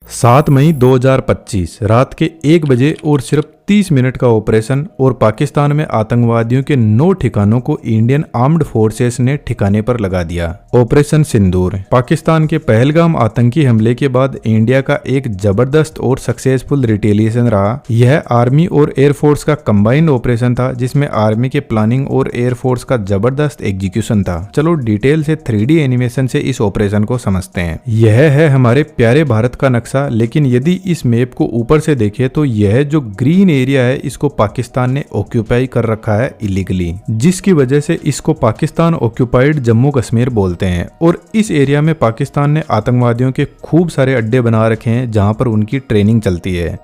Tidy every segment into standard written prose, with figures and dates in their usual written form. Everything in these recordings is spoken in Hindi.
7 मई 2025 रात के 1 बजे और सिर्फ 30 मिनट का ऑपरेशन और पाकिस्तान में आतंकवादियों के 9 ठिकानों को इंडियन आर्म्ड फोर्सेस ने ठिकाने पर लगा दिया। ऑपरेशन सिंदूर पाकिस्तान के पहलगाम आतंकी हमले के बाद इंडिया का एक जबरदस्त और सक्सेसफुल रिटेलिएशन रहा। यह आर्मी और एयरफोर्स का कंबाइंड ऑपरेशन था जिसमें आर्मी के प्लानिंग और एयरफोर्स का जबरदस्त एग्जीक्यूशन था। चलो डिटेल से 3D एनिमेशन से इस ऑपरेशन को समझते हैं। यह है हमारे प्यारे भारत का नक्शा, लेकिन यदि इस मैप को ऊपर से देखें तो यह जो ग्रीन एरिया है इसको पाकिस्तान ने ऑक्यूपाई कर रखा है इलीगली, जिसकी वजह से इसको पाकिस्तान ऑक्यूपाइड जम्मू कश्मीर बोलते हैं। और इस एरिया में पाकिस्तान ने आतंकवादियों के खूब सारे अड्डे बना रखे हैं जहां पर उनकी ट्रेनिंग चलती है।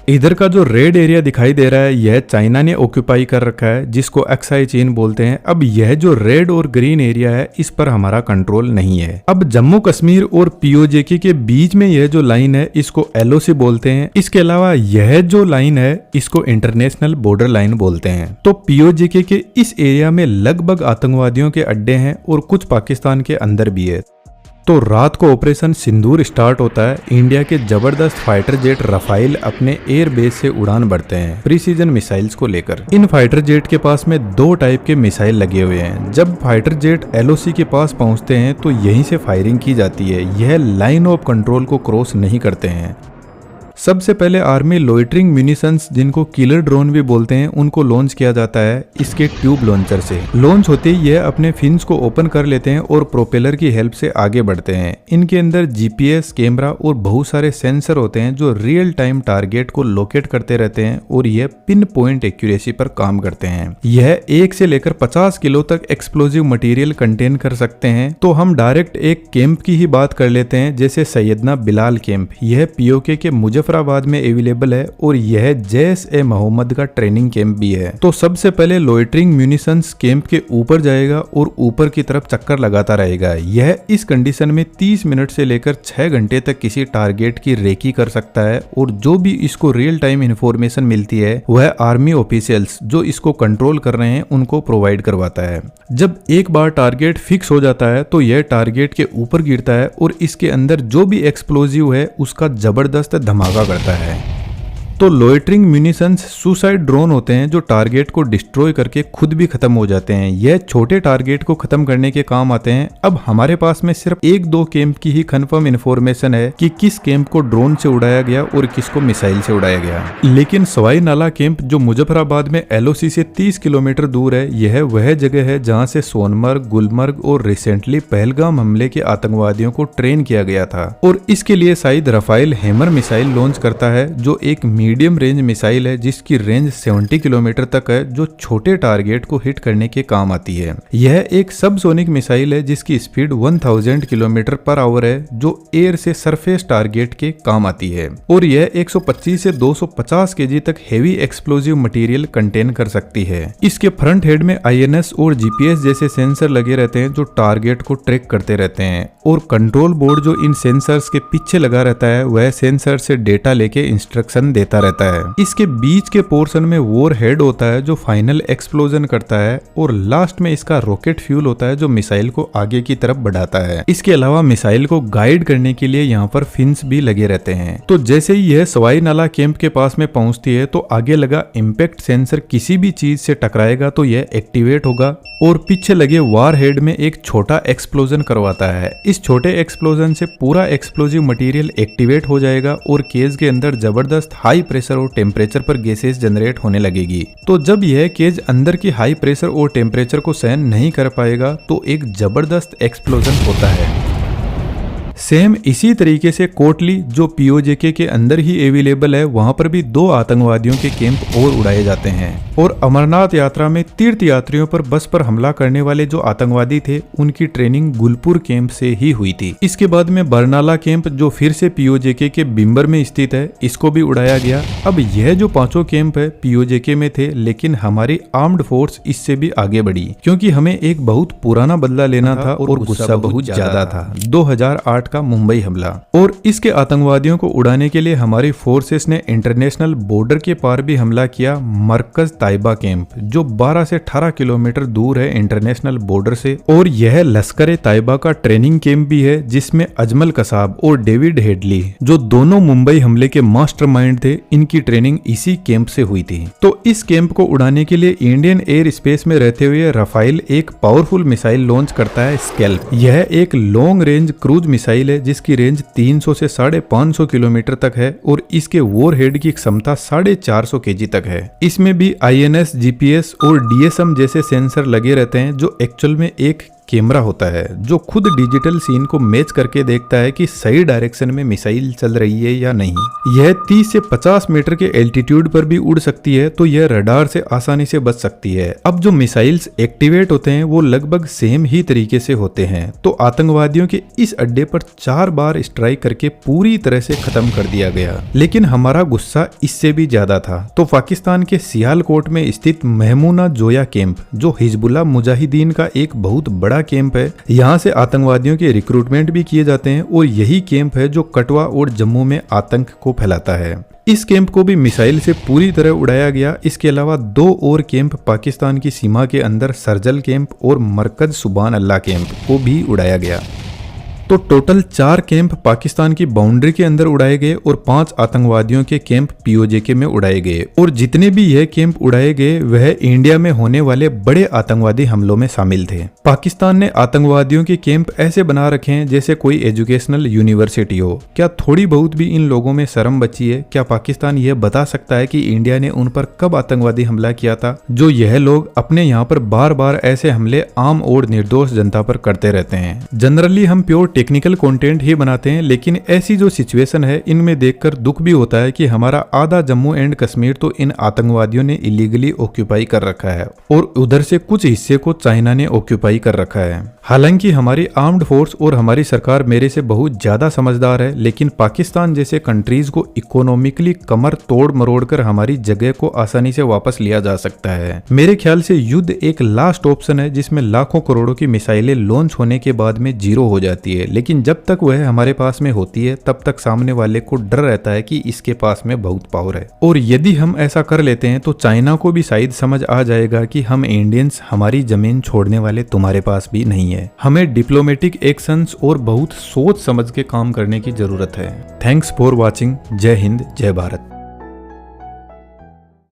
इधर का जो रेड एरिया दिखाई दे रहा है यह चाइना ने ऑक्यूपाई कर रखा है, जिसको एक्साई चीन बोलते हैं। अब यह जो रेड और ग्रीन एरिया है इस पर हमारा कंट्रोल नहीं है। अब जम्मू कश्मीर और पीओजेके के बीच में यह जो लाइन है इसको एलओसी बोलते हैं। इसके अलावा यह जो लाइन है इसको इंटरनेशनल बॉर्डर लाइन बोलते हैं। तो पीओजेके के इस एरिया में लगभग आतंकवादियों के अड्डे हैं और कुछ पाकिस्तान के अंदर भी है। तो रात को ऑपरेशन सिंदूर स्टार्ट होता है। इंडिया के जबरदस्त फाइटर जेट रफाइल अपने एयर बेस से उड़ान भरते हैं प्रीसीजन मिसाइल्स को लेकर। इन फाइटर जेट के पास में 2 टाइप के मिसाइल लगे हुए हैं। जब फाइटर जेट एलओसी के पास पहुंचते हैं तो यहीं से फायरिंग की जाती है। यह लाइन ऑफ कंट्रोल को क्रॉस नहीं करते हैं। सबसे पहले आर्मी लोइटरिंग म्यूनिशंस, जिनको किलर ड्रोन भी बोलते हैं, उनको लॉन्च किया जाता है इसके ट्यूब लॉन्चर से। लॉन्च होते ही यह अपने फिन्स को ओपन कर लेते हैं और प्रोपेलर की हेल्प से आगे बढ़ते हैं। इनके अंदर जीपीएस कैमरा और बहुत सारे सेंसर होते हैं जो रियल टाइम टारगेट को लोकेट करते रहते हैं और यह पिन पॉइंट एक्यूरेसी पर काम करते हैं। यह 1 से लेकर 50 किलो तक एक्सप्लोजिव मटेरियल कंटेन कर सकते हैं। तो हम डायरेक्ट एक कैंप की ही बात कर लेते हैं, जैसे सैयदना बिलाल कैंप। यह पीओके के मुजफ्फराबाद में अवेलेबल है और यह जैश-ए-मोहम्मद का ट्रेनिंग कैंप भी है। तो सबसे पहले लोइटरिंग म्यूनिशंस कैंप के ऊपर जाएगा और ऊपर की तरफ चक्कर लगाता रहेगा। यह इस कंडीशन में 30 मिनट से लेकर 6 घंटे तक किसी टारगेट की रेकी कर सकता है और जो भी इसको रियल टाइम इंफॉर्मेशन मिलती है वह आर्मी ऑफिशियल्स जो इसको कंट्रोल कर रहे हैं उनको प्रोवाइड करवाता है। जब एक बार टारगेट फिक्स हो जाता है तो यह टारगेट के ऊपर गिरता है और इसके अंदर जो भी एक्सप्लोजिव है उसका जबरदस्त धमाका करता है। तो लोइटरिंग म्यूनिशंस सुसाइड ड्रोन होते हैं जो टारगेट को डिस्ट्रॉय करके खुद भी खत्म हो जाते हैं। यह छोटे टारगेट को खत्म करने के काम आते हैं। अब हमारे पास में सिर्फ 1-2 कैंप की ही कंफर्म इन्फॉर्मेशन है कि किस कैंप को ड्रोन से उड़ाया गया और किसको मिसाइल से उड़ाया गया। लेकिन सवाई नाला कैंप जो मुजफ्फराबाद में एलओसी से 30 किलोमीटर दूर है, यह वह जगह है जहाँ से सोनमर्ग, गुलमर्ग और रिसेंटली पहलगाम हमले के आतंकवादियों को ट्रेन किया गया था। और इसके लिए शायद रफाइल हैमर मिसाइल लॉन्च करता है जो एक मीडियम रेंज मिसाइल है जिसकी रेंज 70 किलोमीटर तक है, जो छोटे टारगेट को हिट करने के काम आती है। यह एक सबसोनिक मिसाइल है जिसकी स्पीड 1000 किलोमीटर पर आवर है, जो एयर से सरफेस टारगेट के काम आती है। और यह 125 से 250 केजी तक हेवी एक्सप्लोजिव मटेरियल कंटेन कर सकती है। इसके फ्रंट हेड में आईएनएस और जीपीएस जैसे सेंसर लगे रहते हैं जो टारगेट को ट्रैक करते रहते हैं। और कंट्रोल बोर्ड जो इन सेंसर्स के पीछे लगा रहता है वह सेंसर से डेटा लेके इंस्ट्रक्शन देता रहता है। इसके बीच के पोर्शन में वॉर हेड होता है जो फाइनल एक्सप्लोजन करता है और लास्ट में इसका रॉकेट फ्यूल होता है जो मिसाइल को आगे की तरफ बढ़ाता है। इसके अलावा मिसाइल को गाइड करने के लिए यहाँ पर फिन्स भी लगे रहते हैं। तो जैसे ही यह सवाई नाला कैंप के पास में पहुंचती है तो आगे लगा इम्पैक्ट सेंसर किसी भी चीज से टकराएगा तो यह एक्टिवेट होगा और पीछे लगे वार हेड में एक छोटा एक्सप्लोजन करवाता है। इस छोटे एक्सप्लोजन से पूरा एक्सप्लोजिव मटेरियल एक्टिवेट हो जाएगा और केज के अंदर जबरदस्त हाई प्रेशर और टेम्परेचर पर गैसेस जनरेट होने लगेगी। तो जब यह केज अंदर की हाई प्रेशर और टेम्परेचर को सहन नहीं कर पाएगा तो एक जबरदस्त एक्सप्लोजन होता है। सेम इसी तरीके से कोटली जो पीओजेके के अंदर ही अवेलेबल है, वहां पर भी 2 आतंकवादियों के कैंप और उड़ाए जाते हैं। और अमरनाथ यात्रा में तीर्थ यात्रियों पर बस पर हमला करने वाले जो आतंकवादी थे उनकी ट्रेनिंग गुलपुर कैंप से ही हुई थी। इसके बाद में बरनाला कैंप जो फिर से पीओजेके के बिम्बर में स्थित है, इसको भी उड़ाया गया। अब यह जो 5 कैंप है पीओजेके में थे, लेकिन हमारी आर्म्ड फोर्स इससे भी आगे बढ़ी क्योंकि हमें एक बहुत पुराना बदला लेना था और गुस्सा बहुत ज्यादा था। 2008 का मुंबई हमला। और इसके आतंकवादियों को उड़ाने के लिए हमारी फोर्सेस ने इंटरनेशनल बॉर्डर के पार भी हमला किया, मरकज ताइबा कैंप जो 12 से 18 किलोमीटर दूर है इंटरनेशनल बॉर्डर से। और यह लश्कर ताइबा का ट्रेनिंग कैंप भी है जिसमें अजमल कसाब और डेविड हेडली जो दोनों मुंबई हमले के मास्टरमाइंड थे, इनकी ट्रेनिंग इसी कैंप से हुई थी। तो इस कैंप को उड़ाने के लिए इंडियन एयर स्पेस में रहते हुए राफेल एक पावरफुल मिसाइल लॉन्च करता है, स्कैल्प। यह एक लॉन्ग रेंज क्रूज मिसाइल है जिसकी रेंज 300 से 550 किलोमीटर तक है और इसके वॉरहेड की क्षमता 450 केजी तक है। इसमें भी INS, GPS और DSM जैसे सेंसर लगे रहते हैं जो एक्चुअल में एक कैमरा होता है जो खुद डिजिटल सीन को मैच करके देखता है कि सही डायरेक्शन में मिसाइल चल रही है या नहीं। यह 30 से 50 मीटर के एल्टीट्यूड पर भी उड़ सकती है तो यह रडार से आसानी से बच सकती है। अब जो मिसाइल्स एक्टिवेट होते हैं वो लगभग सेम ही तरीके से होते हैं। तो आतंकवादियों के इस अड्डे पर 4 बार स्ट्राइक करके पूरी तरह से खत्म कर दिया गया। लेकिन हमारा गुस्सा इससे भी ज्यादा था। तो पाकिस्तान के सियालकोट में स्थित महमूना जोया कैंप जो हिजबुल्लाह मुजाहिदीन का एक बहुत बड़ा कैंप है, यहाँ से आतंकवादियों के रिक्रूटमेंट भी किए जाते हैं और यही कैंप है जो कटवा और जम्मू में आतंक को फैलाता है। इस कैंप को भी मिसाइल से पूरी तरह उड़ाया गया। इसके अलावा 2 और कैंप पाकिस्तान की सीमा के अंदर सरजल कैंप और मरकज सुबान अल्लाह कैंप को भी उड़ाया गया। तो टोटल 4 कैंप पाकिस्तान की बाउंड्री के अंदर उड़ाए गए और 5 आतंकवादियों के कैंप POJK में उड़ाए गए। और जितने भी यह कैंप उड़ाए गए वह इंडिया में होने वाले बड़े आतंकवादी हमलों में शामिल थे। पाकिस्तान ने आतंकवादियों के कैंप ऐसे बना रखे हैं जैसे कोई एजुकेशनल यूनिवर्सिटी हो। क्या थोड़ी बहुत भी इन लोगों में शर्म बची है? क्या पाकिस्तान यह बता सकता है कि इंडिया ने उन पर कब आतंकवादी हमला किया था? जो यह लोग अपने यहाँ पर बार बार ऐसे हमले आम और निर्दोष जनता पर करते रहते हैं। जनरली हम प्योर टेक्निकल कंटेंट ही बनाते हैं, लेकिन ऐसी जो सिचुएशन है इनमें देखकर दुख भी होता है कि हमारा आधा जम्मू एंड कश्मीर तो इन आतंकवादियों ने इलीगली ऑक्यूपाई कर रखा है और उधर से कुछ हिस्से को चाइना ने ऑक्यूपाई कर रखा है। हालांकि हमारी आर्म्ड फोर्स और हमारी सरकार मेरे से बहुत ज्यादा समझदार है, लेकिन पाकिस्तान जैसे कंट्रीज को इकोनॉमिकली कमर तोड़ मरोड़ कर हमारी जगह को आसानी से वापस लिया जा सकता है। मेरे ख्याल से युद्ध एक लास्ट ऑप्शन है जिसमें लाखों करोड़ों की मिसाइलें लॉन्च होने के बाद में जीरो हो जाती है, लेकिन जब तक वह हमारे पास में होती है तब तक सामने वाले को डर रहता है कि इसके पास में बहुत पावर है। और यदि हम ऐसा कर लेते हैं तो चाइना को भी शायद समझ आ जाएगा कि हम इंडियंस हमारी जमीन छोड़ने वाले तुम्हारे पास भी नहीं है। हमें डिप्लोमेटिक एक्शंस और बहुत सोच समझ के काम करने की जरूरत है। Thanks for watching. जय हिंद, जय भारत।